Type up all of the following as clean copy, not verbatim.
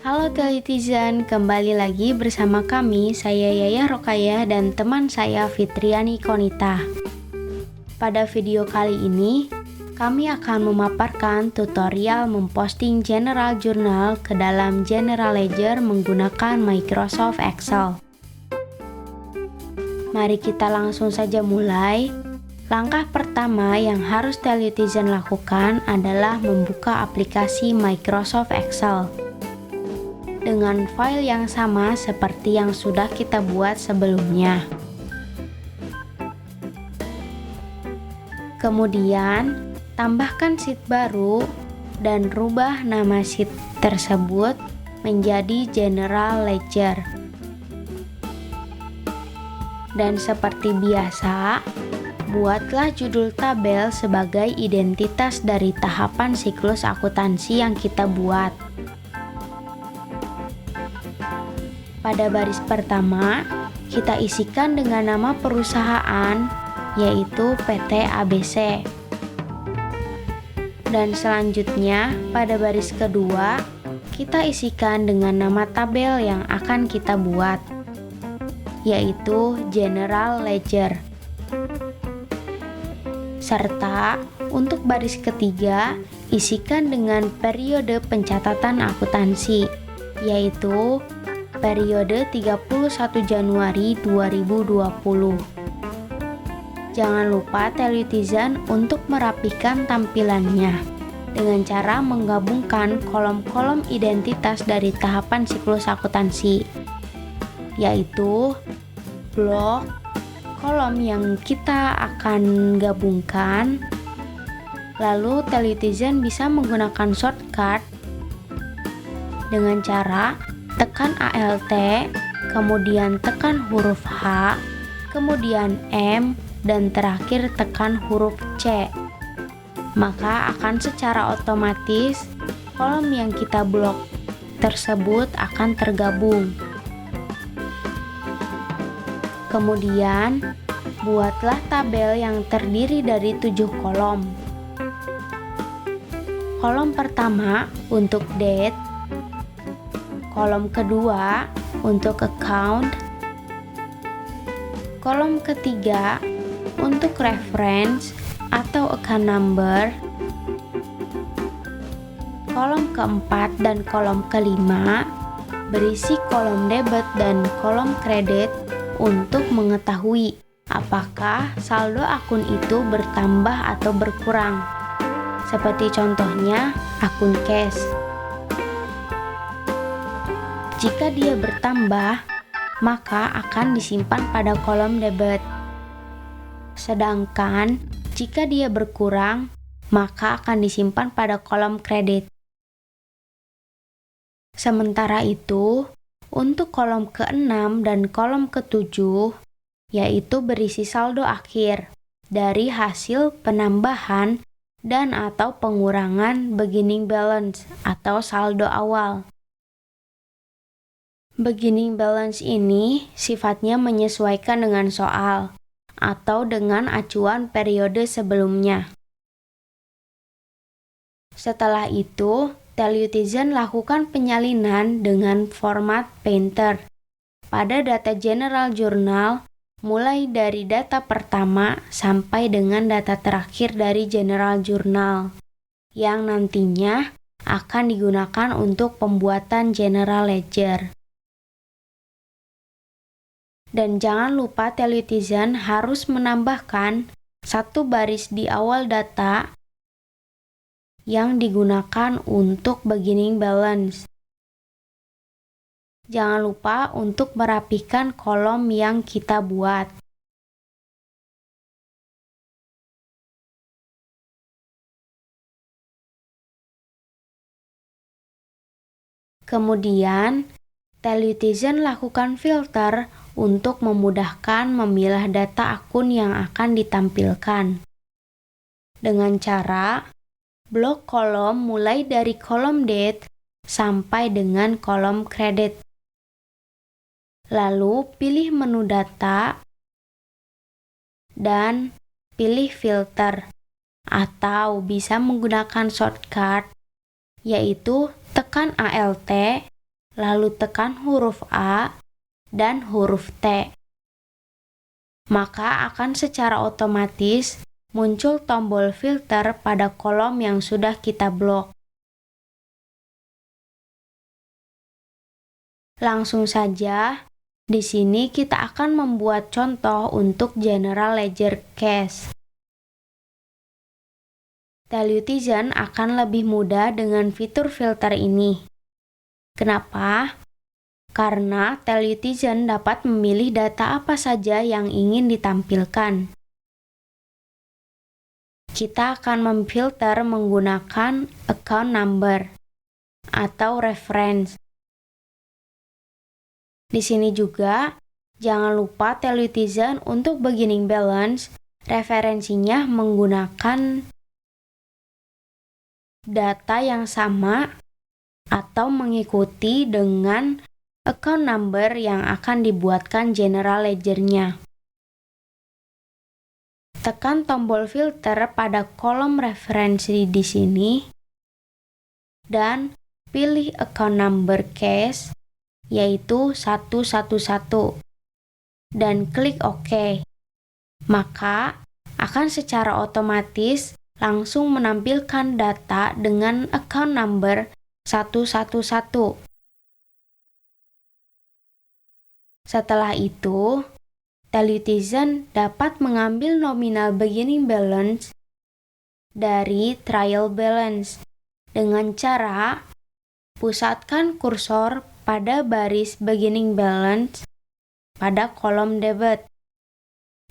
Halo Telitizen, kembali lagi bersama kami, saya Yaya Rokayah dan teman saya Fitriani Konita. Pada video kali ini, kami akan memaparkan tutorial memposting General Journal ke dalam General Ledger menggunakan Microsoft Excel. Mari kita langsung saja mulai. Langkah pertama yang harus Telitizen lakukan adalah membuka aplikasi Microsoft Excel dengan file yang sama seperti yang sudah kita buat sebelumnya. Kemudian, tambahkan sheet baru dan rubah nama sheet tersebut menjadi General Ledger. Dan seperti biasa, buatlah judul tabel sebagai identitas dari tahapan siklus akuntansi yang kita buat. Pada baris pertama, kita isikan dengan nama perusahaan, yaitu PT ABC. Dan selanjutnya, pada baris kedua, kita isikan dengan nama tabel yang akan kita buat, yaitu General Ledger. Serta, untuk baris ketiga, isikan dengan periode pencatatan akuntansi, yaitu periode 31 Januari 2020. Jangan lupa Telitizen untuk merapikan tampilannya dengan cara menggabungkan kolom-kolom identitas dari tahapan siklus akuntansi, yaitu blok, kolom yang kita akan gabungkan. Lalu Telitizen bisa menggunakan shortcut dengan cara tekan Alt, kemudian tekan huruf H, kemudian M, dan terakhir tekan huruf C. Maka akan secara otomatis kolom yang kita blok tersebut akan tergabung. Kemudian, buatlah tabel yang terdiri dari 7 kolom. Kolom pertama untuk date, kolom kedua untuk account, kolom ketiga untuk reference atau account number, kolom keempat dan kolom kelima berisi kolom debit dan kolom kredit untuk mengetahui apakah saldo akun itu bertambah atau berkurang, seperti contohnya akun cash. Jika dia bertambah, maka akan disimpan pada kolom debit. Sedangkan jika dia berkurang, maka akan disimpan pada kolom kredit. Sementara itu, untuk kolom ke-6 dan kolom ke-7, yaitu berisi saldo akhir dari hasil penambahan dan atau pengurangan beginning balance atau saldo awal. Beginning balance ini sifatnya menyesuaikan dengan soal atau dengan acuan periode sebelumnya. Setelah itu, Telitizen lakukan penyalinan dengan format Painter pada data General Journal mulai dari data pertama sampai dengan data terakhir dari General Journal yang nantinya akan digunakan untuk pembuatan General Ledger. Dan jangan lupa Telitizen harus menambahkan satu baris di awal data yang digunakan untuk beginning balance. Jangan lupa untuk merapikan kolom yang kita buat. Kemudian, Telitizen lakukan filter untuk memudahkan memilah data akun yang akan ditampilkan. Dengan cara blok kolom mulai dari kolom date sampai dengan kolom kredit. Lalu pilih menu data dan pilih filter. atau bisa menggunakan shortcut, yaitu tekan Alt, lalu tekan huruf A dan huruf T. Maka akan secara otomatis muncul tombol filter pada kolom yang sudah kita blok. Langsung saja, di sini kita akan membuat contoh untuk General Ledger Cash. Telutizen akan lebih mudah dengan fitur filter ini. Kenapa? Karena Telutizen dapat memilih data apa saja yang ingin ditampilkan. Kita akan memfilter menggunakan account number atau reference. Di sini juga, jangan lupa Telutizen untuk beginning balance, referensinya menggunakan data yang sama atau mengikuti dengan account number yang akan dibuatkan general ledger-nya. Tekan tombol filter pada kolom referensi di sini dan pilih account number case yaitu 111 dan klik OK. Maka akan secara otomatis langsung menampilkan data dengan account number 111. Setelah itu, Telutizen dapat mengambil nominal beginning balance dari trial balance dengan cara pusatkan kursor pada baris beginning balance pada kolom debit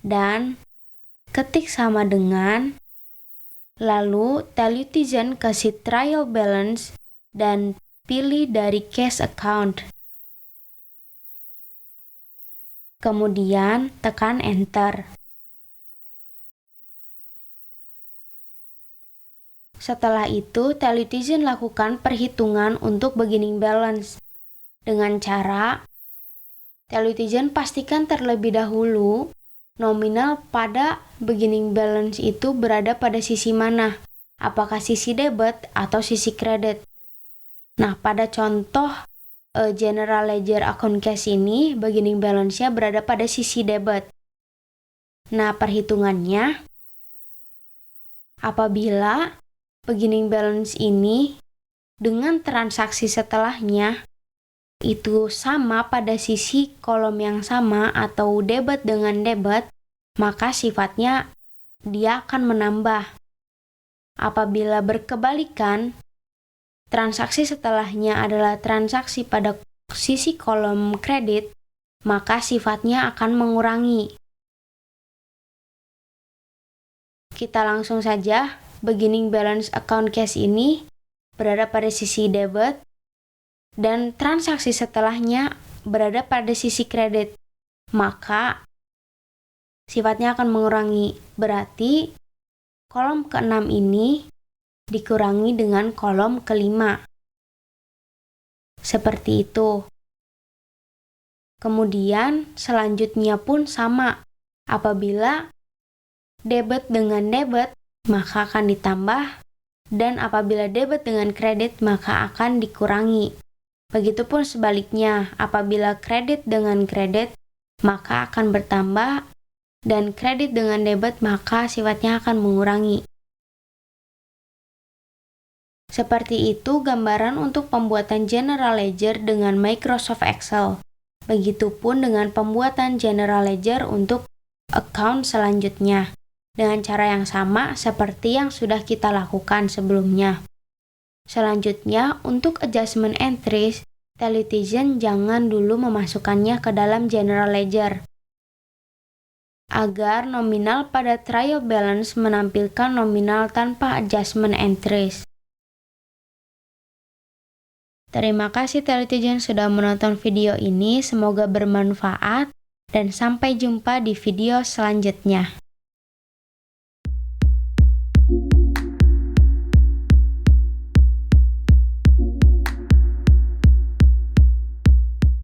dan ketik sama dengan, lalu Telutizen kasih trial balance dan pilih dari cash account. Kemudian tekan enter. Setelah itu, Telutizen lakukan perhitungan untuk beginning balance. Dengan cara, Telutizen pastikan terlebih dahulu nominal pada beginning balance itu berada pada sisi mana, apakah sisi debit atau sisi kredit. Nah, pada contoh General Ledger Account Cash ini, beginning balance-nya berada pada sisi debit. Nah, perhitungannya, apabila beginning balance ini dengan transaksi setelahnya itu sama pada sisi kolom yang sama atau debit dengan debit, maka sifatnya dia akan menambah. Apabila berkebalikan, transaksi setelahnya adalah transaksi pada sisi kolom kredit, maka sifatnya akan mengurangi. Kita langsung saja, beginning balance account cash ini berada pada sisi debit dan transaksi setelahnya berada pada sisi kredit, maka sifatnya akan mengurangi. Berarti kolom ke-6 ini dikurangi dengan kolom ke-5. Seperti itu. Kemudian selanjutnya pun sama. Apabila debit dengan debit, maka akan ditambah, dan apabila debit dengan kredit, maka akan dikurangi. Begitupun sebaliknya, apabila kredit dengan kredit, maka akan bertambah, dan kredit dengan debit, maka sifatnya akan mengurangi. Seperti itu gambaran untuk pembuatan General Ledger dengan Microsoft Excel. Begitupun dengan pembuatan General Ledger untuk account selanjutnya, dengan cara yang sama seperti yang sudah kita lakukan sebelumnya. Selanjutnya, untuk adjustment entries, Telutizen jangan dulu memasukkannya ke dalam General Ledger, agar nominal pada trial balance menampilkan nominal tanpa adjustment entries. Terima kasih Telutizen sudah menonton video ini, semoga bermanfaat dan sampai jumpa di video selanjutnya.